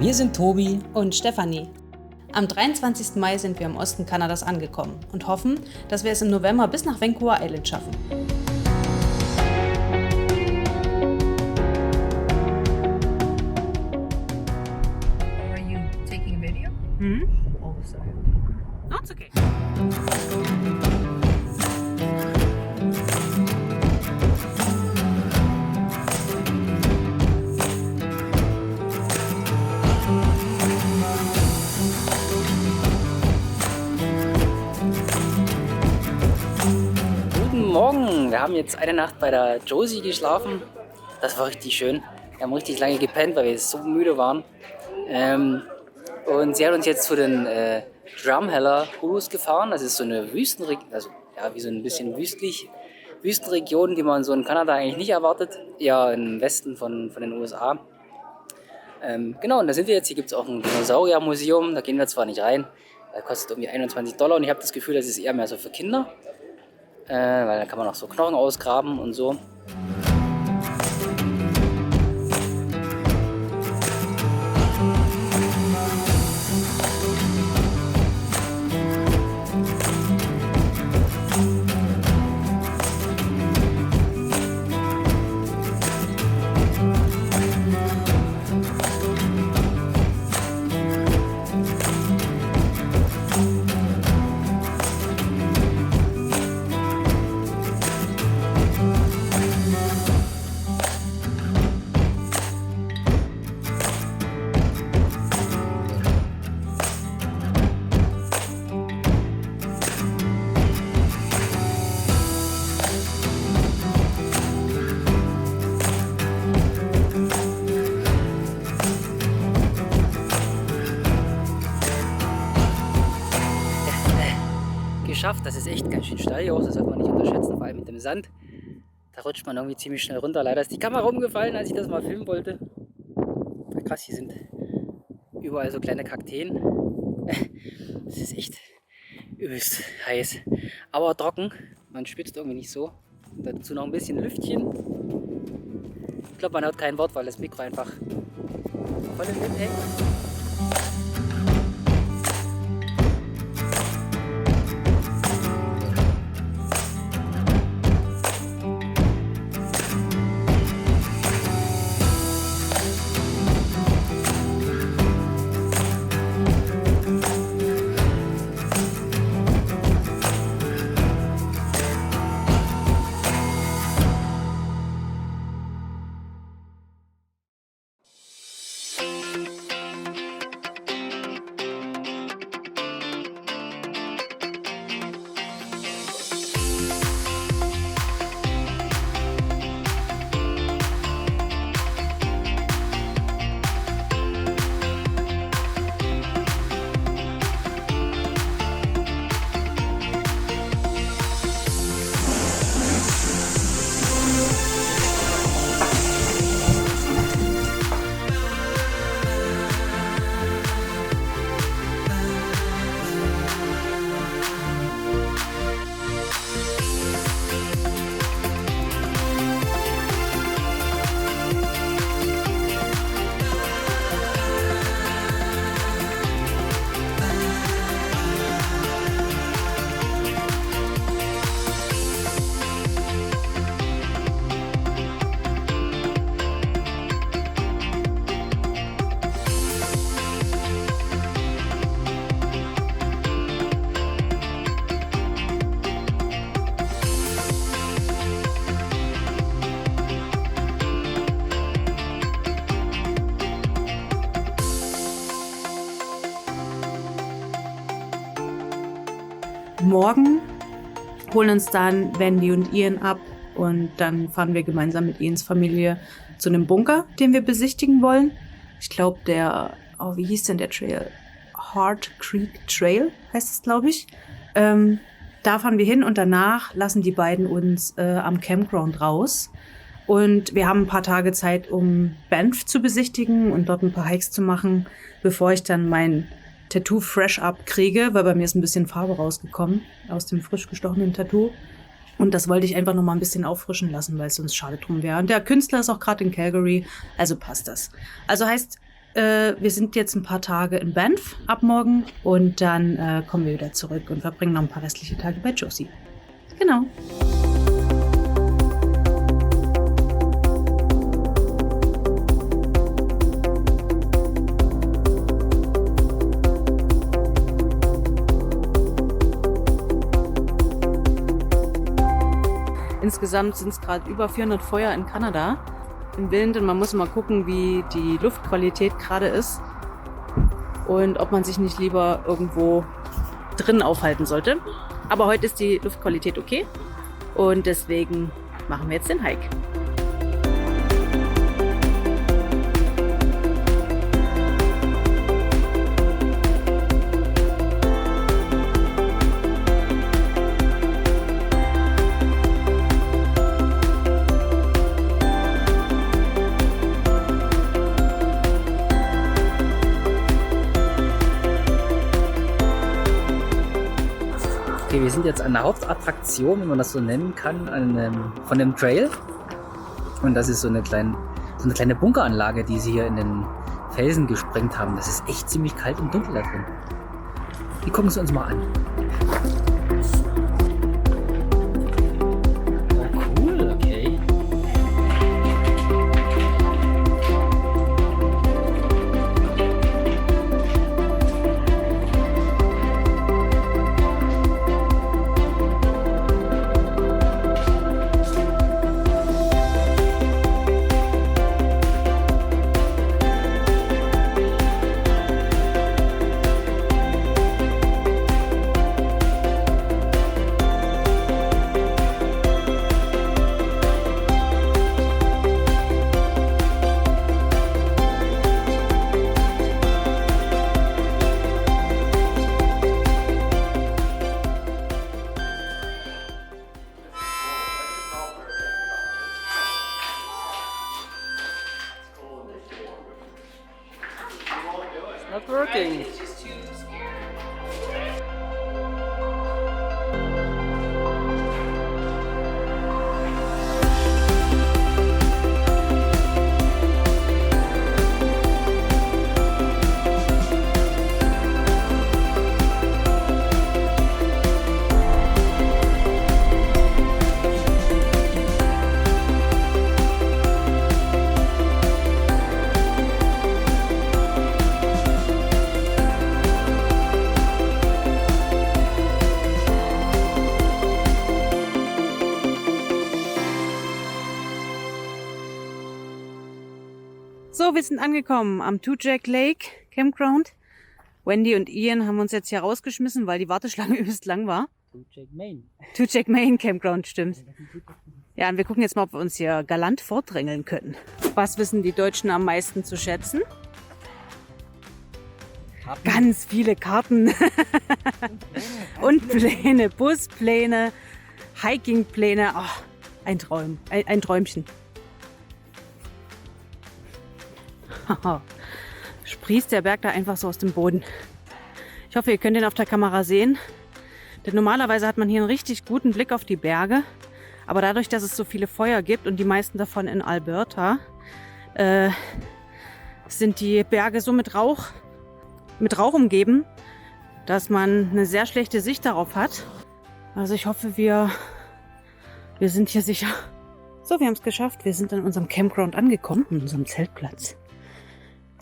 Wir sind Tobi und Stefanie. Am 23. Mai sind wir im Osten Kanadas angekommen und hoffen, dass wir es im November bis nach Vancouver Island schaffen. Are you taking a video? Oh, sorry. No, it's okay. Guten Morgen, wir haben jetzt eine Nacht bei der Josie geschlafen. Das war richtig schön. Wir haben richtig lange gepennt, weil wir so müde waren. Und sie hat uns jetzt zu den Drumheller Hulus gefahren. Das ist so eine Wüstenregion, also ja, wie so ein bisschen Wüstenregion, die man so in Kanada eigentlich nicht erwartet. Ja, im Westen von den USA. Genau, und da sind wir jetzt. Hier gibt es auch ein Dinosauriermuseum. Da gehen wir zwar nicht rein. Das kostet irgendwie $21 und ich habe das Gefühl, das ist eher mehr so für Kinder. Weil da kann man auch so Knochen ausgraben und so. Geschafft, das ist echt ganz schön steil hier hoch, das sollte man nicht unterschätzen, vor allem mit dem Sand. Da rutscht man irgendwie ziemlich schnell runter. Leider ist die Kamera umgefallen, als ich das mal filmen wollte. Krass, hier sind überall so kleine Kakteen. Es ist echt übelst heiß, aber trocken. Man spitzt irgendwie nicht so. Und dazu noch ein bisschen Lüftchen. Ich glaube, man hört kein Wort, weil das Mikro einfach voll im Wind hängt. Morgen holen uns dann Wendy und Ian ab und dann fahren wir gemeinsam mit Ians Familie zu einem Bunker, den wir besichtigen wollen. Ich glaube, wie hieß denn der Trail? Hard Creek Trail heißt es, glaube ich. Da fahren wir hin und danach lassen die beiden uns am Campground raus. Und wir haben ein paar Tage Zeit, um Banff zu besichtigen und dort ein paar Hikes zu machen, bevor ich dann mein Tattoo fresh up kriege, weil bei mir ist ein bisschen Farbe rausgekommen aus dem frisch gestochenen Tattoo. Und das wollte ich einfach noch mal ein bisschen auffrischen lassen, weil es sonst schade drum wäre. Und der Künstler ist auch gerade in Calgary, also passt das. Also heißt, wir sind jetzt ein paar Tage in Banff ab morgen und dann kommen wir wieder zurück und verbringen noch ein paar restliche Tage bei Josie. Genau. Insgesamt sind es gerade über 400 Feuer in Kanada im Wind und man muss mal gucken, wie die Luftqualität gerade ist und ob man sich nicht lieber irgendwo drin aufhalten sollte. Aber heute ist die Luftqualität okay und deswegen machen wir jetzt den Hike. Okay, wir sind jetzt an der Hauptattraktion, wenn man das so nennen kann, von dem Trail. Und das ist so eine kleine Bunkeranlage, die sie hier in den Felsen gesprengt haben. Das ist echt ziemlich kalt und dunkel da drin. Die gucken sie uns mal an. Oh, cool, okay. Not working. So, wir sind angekommen am Tujack Lake Campground. Wendy und Ian haben uns jetzt hier rausgeschmissen, weil die Warteschlange übelst lang war. Tujack Main Campground, stimmt. Ja, und wir gucken jetzt mal, ob wir uns hier galant vordrängeln können. Was wissen die Deutschen am meisten zu schätzen? Karten. Ganz viele Karten. Und Pläne, Buspläne, Hikingpläne. Oh, ein Traum, ein Träumchen. Sprießt der Berg da einfach so aus dem Boden. Ich hoffe, ihr könnt ihn auf der Kamera sehen. Denn normalerweise hat man hier einen richtig guten Blick auf die Berge. Aber dadurch, dass es so viele Feuer gibt und die meisten davon in Alberta, sind die Berge so mit Rauch umgeben, dass man eine sehr schlechte Sicht darauf hat. Also ich hoffe, wir sind hier sicher. So, wir haben es geschafft. Wir sind an unserem Campground angekommen, an unserem Zeltplatz.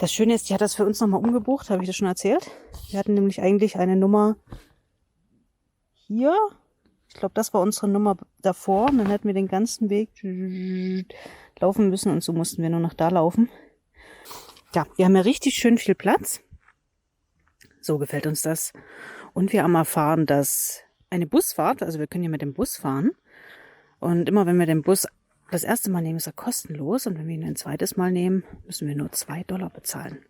Das Schöne ist, die hat das für uns nochmal umgebucht, habe ich das schon erzählt? Wir hatten nämlich eigentlich eine Nummer hier. Ich glaube, das war unsere Nummer davor. Und dann hätten wir den ganzen Weg laufen müssen und so mussten wir nur noch da laufen. Ja, wir haben ja richtig schön viel Platz. So gefällt uns das. Und wir haben erfahren, dass eine Busfahrt, also wir können hier mit dem Bus fahren. Und immer wenn wir den Bus das erste Mal nehmen, ist er kostenlos. Und wenn wir ihn ein zweites Mal nehmen, müssen wir nur $2 bezahlen.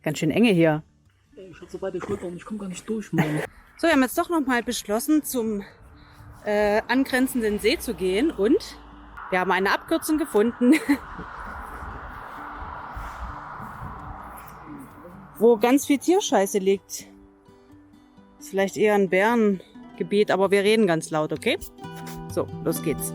Ganz schön enge hier. Ich hab so beide Schultern, ich komme gar nicht durch, Mann. So, wir haben jetzt doch nochmal beschlossen, zum angrenzenden See zu gehen. Und wir haben eine Abkürzung gefunden, wo ganz viel Tierscheiße liegt. Ist vielleicht eher ein Bärengebiet, aber wir reden ganz laut, okay? So, los geht's.